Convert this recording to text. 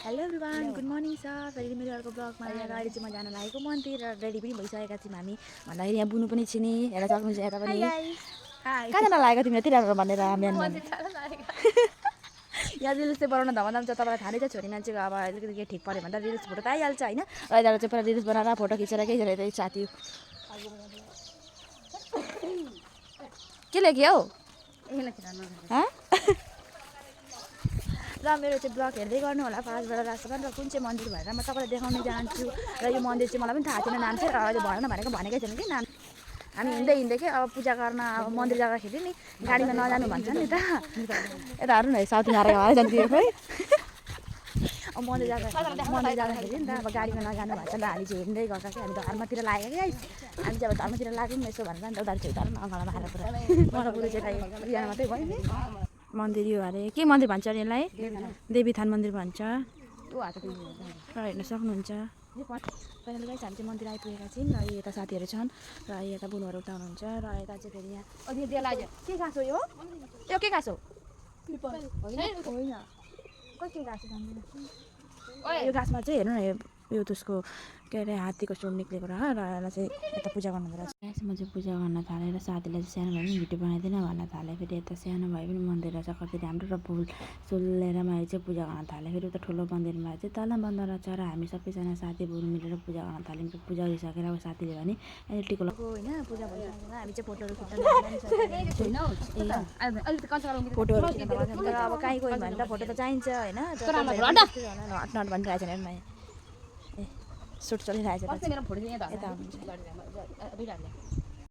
hello everyone good morning sir फेरि मेरो अर्को ब्लगमा आएर अहिले चाहिँ म जान लागेको मन्दिर र रेडी पनि भइसकेका छौँ हामी भन्दाखेरि यहाँ बुनु पनि छिनी हेर्न सक्नुहुन्छ यता पनि कहाँ जान लागेको तिमी यति राम्रो भनेर बिहान यहाँ रिल्स चाहिँ बनाउन धमाधम छ तपाईँलाई थाहा नै छ छोरी मान्छेको अब अलिकति केही ठिक पऱ्यो भने त रिल्स फोटो त आइहाल्छ होइन र यताबाट चाहिँ पुरा रिल्स बनाएर फोटो खिचेर केही छैन यतै साथी के लेख्यो हौ र मेरो चाहिँ ब्लग हेर्दै गर्नु होला फास्टबाट लास्टसम्म र कुन चाहिँ मन्दिर भएर म तपाईँलाई देखाउन चाहन्छु र यो मन्दिर चाहिँ मलाई पनि थाहा थिएन नाम चाहिँ र अहिले भएन भनेको भनेकै छैन कि नाम हामी हिँड्दै हिँड्दै के अब पूजा गर्न अब मन्दिर जाँदाखेरि नि गाडीमा नजानु भन्छ नि त यता हेर्नु न साउथ हारेको भएर जान्थ्यो खोइ अब मन्दिर जाँदाखेरि नि त अब गाडीमा नजानु भन्छ नि त हामी चाहिँ हिँड्दै गएको कि हामी धर्मतिर लाग्यो कि हामी चाहिँ अब धर्मतिर लाग्यौँ यसो भनेर नि त उनीहरू चाहिँ उता अगाडि मारेर पुरा मलाई पुरा चाहिँ बिहान मात्रै भयो नि मन्दिर यो अरे के मन्दिर भन्छ अरे यसलाई देवीथान मन्दिर भन्छ र हेर्न सक्नुहुन्छ फाइनली गाइस हामी चाहिँ मन्दिर आइपुगेका छौँ र यता साथीहरू छन् र यता बुनुहरू उता हुनुहुन्छ र यता चाहिँ फेरि यहाँ के घाँस हो यो के घाँस हो होइन के घाँस यो घाँसमा चाहिँ हेर्नु न यो त्यसको के अरे हात्तीको सुन निक्लेको र यसलाई चाहिँ यता पूजा गर्नु पर्छ म चाहिँ पूजा गर्न थालेँ र साथीलाई चाहिँ सानो भए पनि भिडियो बनाइदिन भन्न थालेँ फेरि यता सानो भए पनि मन्दिर रहेछ कति राम्रो र फुल लिएर मैले चाहिँ पूजा गर्न थालेँ फेरि उता ठुलो मन्दिरमा चाहिँ तल बन्द रहेछ र हामी सबैजना साथी बुढो मिलेर पूजा गर्न थाल्यौँ पूजा गरिसकेर अब साथीले भने अहिले टिको होइन पूजा भइसकेर हामी चाहिँ फोटोहरू फोटोहरू खिच्न अब कहीँ गयो भने त फोटो त चाहिन्छ होइन हट भनिरहेको छ ए सुट चलिरहेको छ यता हुन्छ